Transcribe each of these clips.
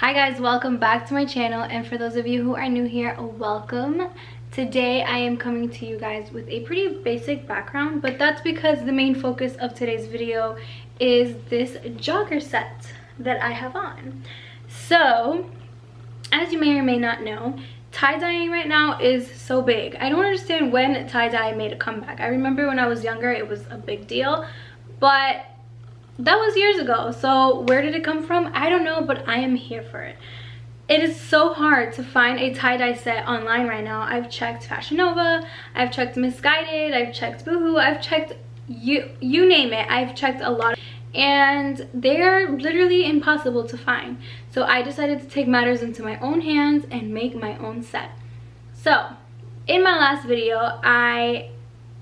Hi guys, welcome back to my channel, and for those of you who are new here, welcome. Today I am coming to you guys with a pretty basic background, but that's because the main focus of today's video is this jogger set that I have on. So, as you may or may not know, tie-dyeing right now is so big. I don't understand when tie-dye made a comeback. I remember when I was younger it was a big deal, but that was years ago. So where did it come from? I don't know, but I am here for it. It is so hard to find a tie-dye set online right now. I've checked Fashion Nova, I've checked Missguided, I've checked Boohoo, I've checked you name it. I've checked a lot, and they're literally impossible to find. So I decided to take matters into my own hands and make my own set. So in my last video I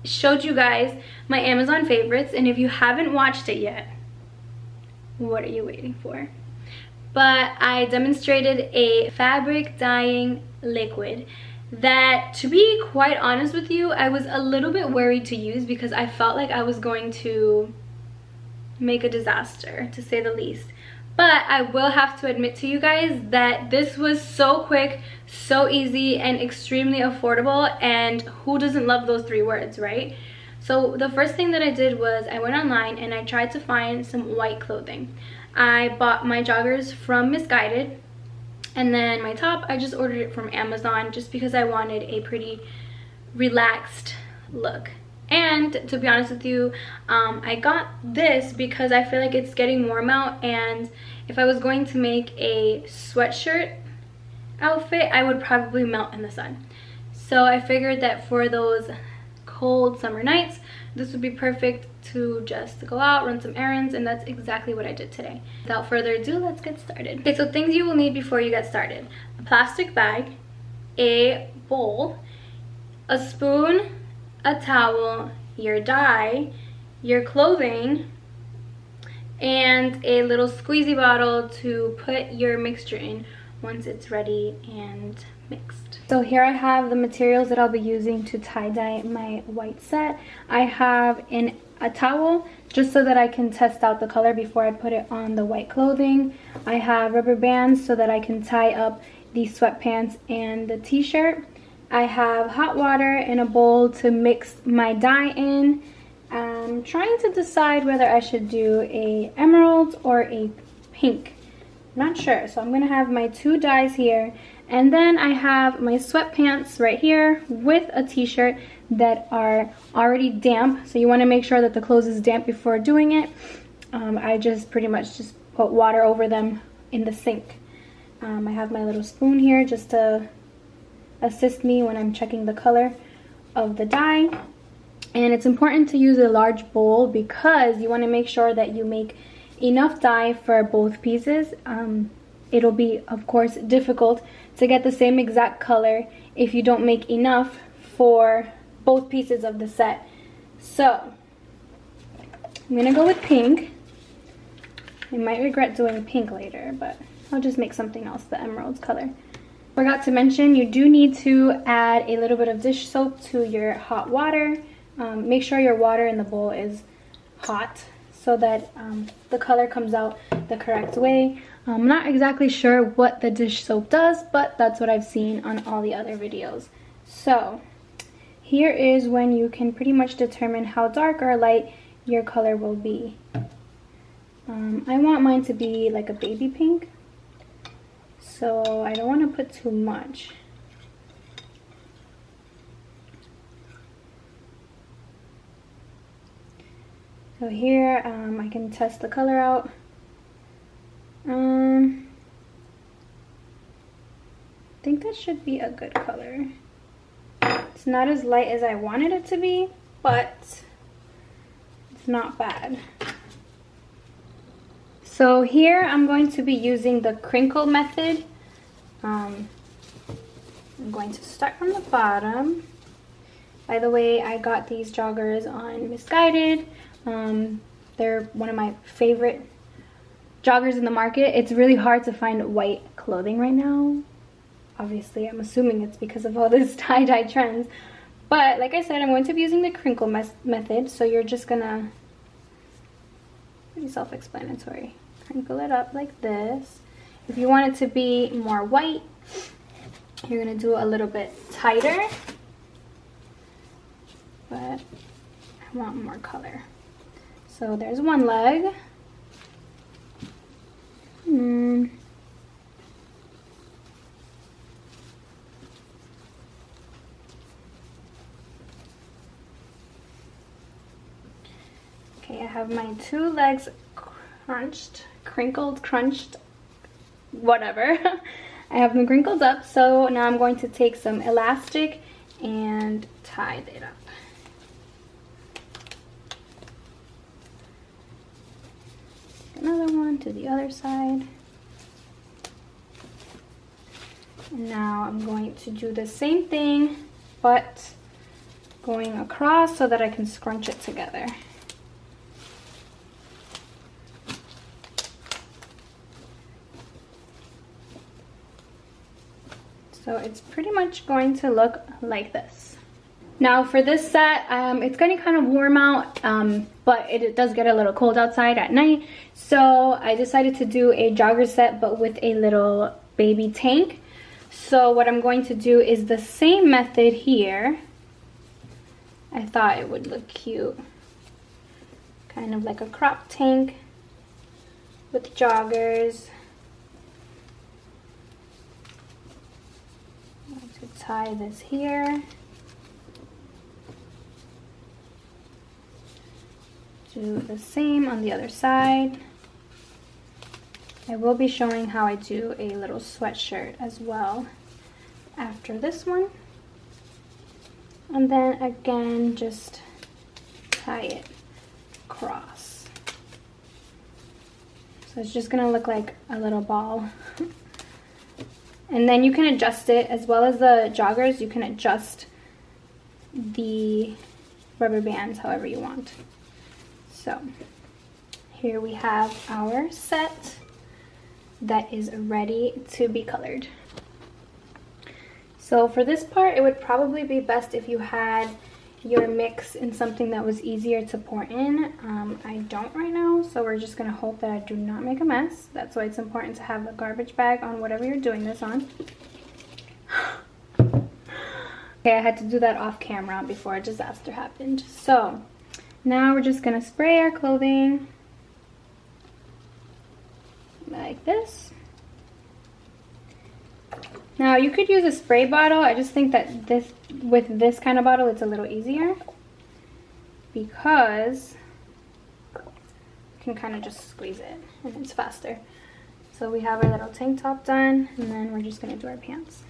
showed you guys my Amazon favorites, and if you haven't watched it yet, what are you waiting for? But I demonstrated a fabric dyeing liquid that, to be quite honest with you, I was a little bit worried to use because I felt like I was going to make a disaster, to say the least. But I will have to admit to you guys that this was so quick, so easy, and extremely affordable, and who doesn't love those three words, right? So the first thing that I did was I went online and I tried to find some white clothing. I bought my joggers from Missguided, and then my top I just ordered it from Amazon just because I wanted a pretty relaxed look. And to be honest with you, I got this because I feel like it's getting warm out, and if I was going to make a sweatshirt outfit I would probably melt in the sun. So I figured that for those cold summer nights this would be perfect to just go out, run some errands, and that's exactly what I did today. Without further ado, let's get started. Okay, so things you will need before you get started: a plastic bag, a bowl, a spoon, a towel, your dye, your clothing, and a little squeezy bottle to put your mixture in once it's ready and mixed. So here I have the materials that I'll be using to tie-dye my white set. I have a towel just so that I can test out the color before I put it on the white clothing. I have rubber bands so that I can tie up the sweatpants and the t-shirt. I have hot water in a bowl to mix my dye in. I'm trying to decide whether I should do a emerald or a pink. I'm not sure, so I'm gonna have my two dyes here, and then I have my sweatpants right here with a t-shirt that are already damp, so you want to make sure that the clothes is damp before doing it. I just pretty much just put water over them in the sink. I have my little spoon here just to assist me when I'm checking the color of the dye, and it's important to use a large bowl because you want to make sure that you make enough dye for both pieces. It'll be, of course, difficult to get the same exact color if you don't make enough for both pieces of the set. So I'm gonna go with pink. I might regret doing pink later, but I'll just make something else, the emerald color. Forgot to mention, you do need to add a little bit of dish soap to your hot water. Make sure your water in the bowl is hot so that the color comes out the correct way. I'm not exactly sure what the dish soap does, but that's what I've seen on all the other videos. So here is when you can pretty much determine how dark or light your color will be. I want mine to be like a baby pink, so I don't want to put too much. So here I can test the color out. I think that should be a good color. It's not as light as I wanted it to be, but it's not bad. So here I'm going to be using the crinkle method. I'm going to start from the bottom. By the way, I got these joggers on Missguided. They're one of my favorite joggers in the market. It's really hard to find white clothing right now. Obviously, I'm assuming it's because of all this tie-dye trends. But like I said, I'm going to be using the crinkle method. So you're just gonna, pretty self-explanatory. Crinkle it up like this. If you want it to be more white, you're gonna do a little bit tighter, but I want more color. So there's one leg. Okay, I have my 2 legs crunched, crinkled, crunched, whatever. I have them crinkled up, so now I'm going to take some elastic and tie it up. Another one to the other side. And now I'm going to do the same thing, but going across so that I can scrunch it together. So it's pretty much going to look like this. Now for this set, it's going to kind of warm out, but it does get a little cold outside at night. So I decided to do a jogger set, but with a little baby tank. So what I'm going to do is the same method here. I thought it would look cute. Kind of like a crop tank with joggers. I'm going to tie this here. Do the same on the other side. I will be showing how I do a little sweatshirt as well after this one. And then again, just tie it across. So it's just gonna look like a little ball. And then you can adjust it, as well as the joggers, you can adjust the rubber bands however you want. So here we have our set that is ready to be colored. So for this part, it would probably be best if you had your mix in something that was easier to pour in. I don't right now, so we're just gonna hope that I do not make a mess. That's why it's important to have a garbage bag on whatever you're doing this on. Okay, I had to do that off camera before a disaster happened. So now we're just gonna spray our clothing like this. Now you could use a spray bottle. I just think that with this kind of bottle it's a little easier because you can kind of just squeeze it and it's faster. So we have our little tank top done, and then we're just gonna do our pants.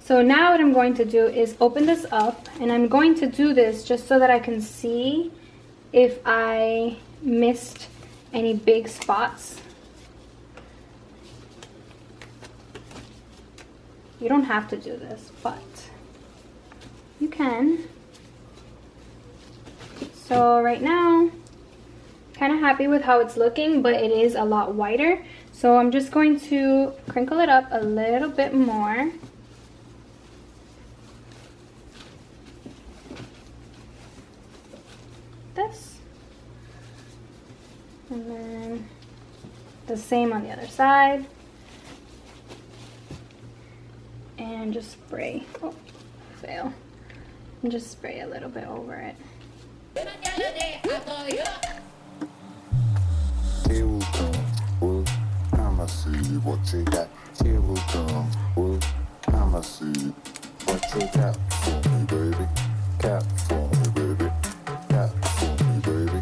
So now what I'm going to do is open this up, and I'm going to do this just so that I can see if I missed any big spots. You don't have to do this, but you can. So right now, kind of happy with how it's looking, but it is a lot whiter. So I'm just going to crinkle it up a little bit more. This. And then the same on the other side. And just spray. Oh, fail. And just spray a little bit over it. Here will come, I'ma see what you got. Here will come, I'ma see what you got for me, baby. Cat for me, baby. Cat for me, baby.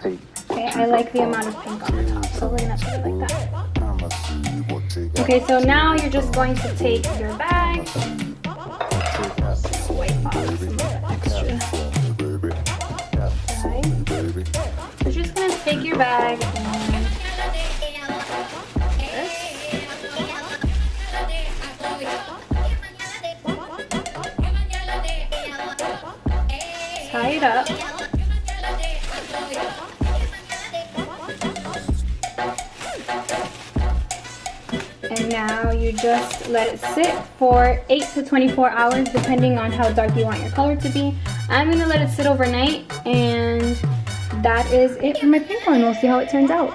Hey. Okay, I like the amount of pink on the top, so we're gonna put it like that. I'ma see what you got. Okay, so now you're just going to take your bag, wipe off some of the extra. Okay. So you're just gonna take your bag and tie it up. And now you just let it sit for 8 to 24 hours depending on how dark you want your color to be. I'm gonna let it sit overnight, and that is it for my pink one. We'll see how it turns out.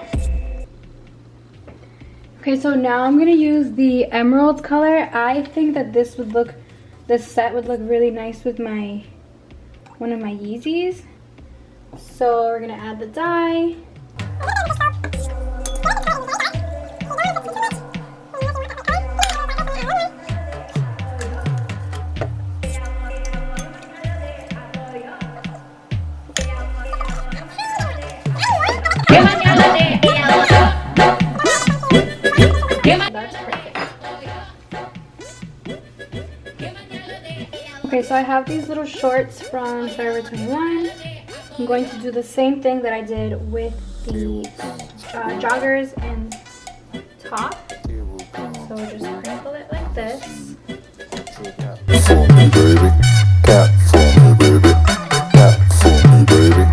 Okay, so now I'm gonna use the emerald color. I think that this set would look really nice with one of my Yeezys. So we're gonna add the dye. That's perfect. Okay, so I have these little shorts from Forever 21. I'm going to do the same thing that I did with the joggers and top. So just crinkle it like this. For me, baby. Cap for me, baby. Cap for me, baby.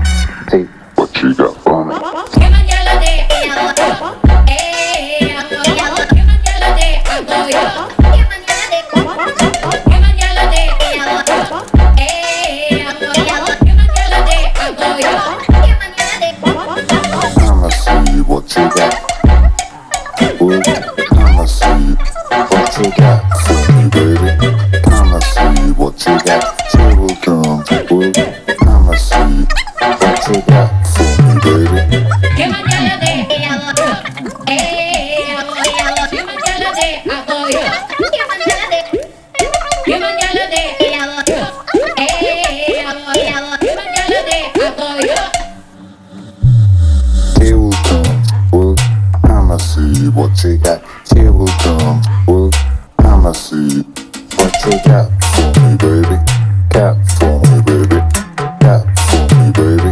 Take what you got for me. I'ma see what you got. Ooh, I'ma see what you got for me, baby. I'ma see what you got. She will come. Ooh, I'ma see what you got for me, baby. She will come. Ooh, I'ma see what you got. She will come. Ooh, I'ma see what you got for me, baby. Cap for me, baby. Cap for me, baby.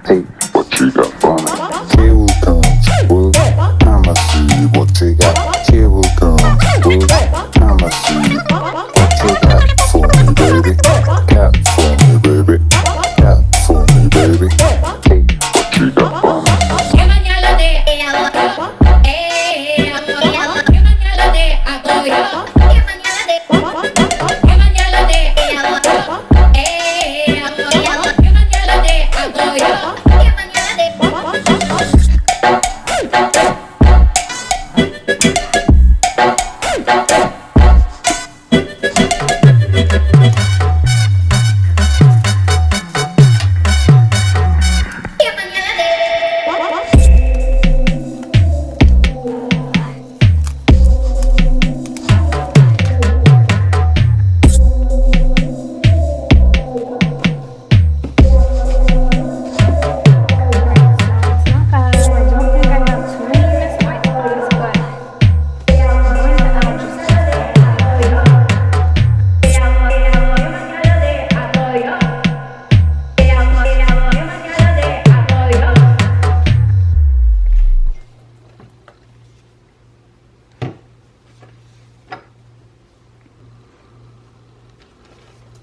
Take what you got for me. She will come. Ooh, I'ma see what you got. She will come. Ooh, I'ma see what you got for me, baby. Cap for me, baby. Cap for me, baby. Take what you got for me.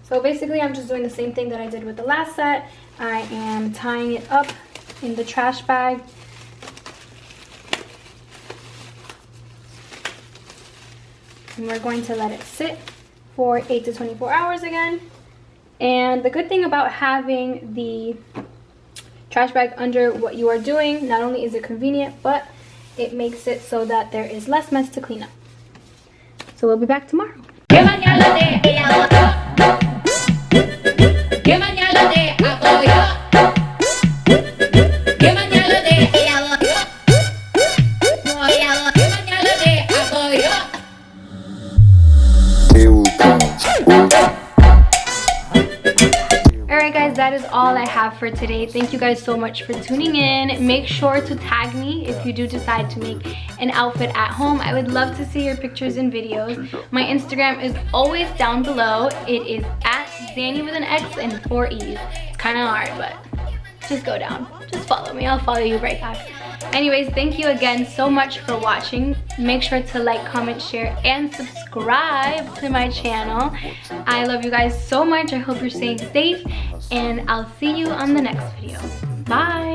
So basically I'm just doing the same thing that I did with the last set. I am tying it up in the trash bag. And we're going to let it sit for 8 to 24 hours again. And the good thing about having the trash bag under what you are doing, not only is it convenient, but it makes it so that there is less mess to clean up. So we'll be back tomorrow. Alright guys, that is all I have for today. Thank you guys so much for tuning in. Make sure to tag me if you do decide to make an outfit at home. I would love to see your pictures and videos. My Instagram is always down below. It is at Xanie with an X and 4 E's. It's kind of hard, but just go down. Just follow me. I'll follow you right back. Anyways, thank you again so much for watching. Make sure to like, comment, share, and subscribe to my channel. I love you guys so much. I hope you're staying safe, and I'll see you on the next video. Bye.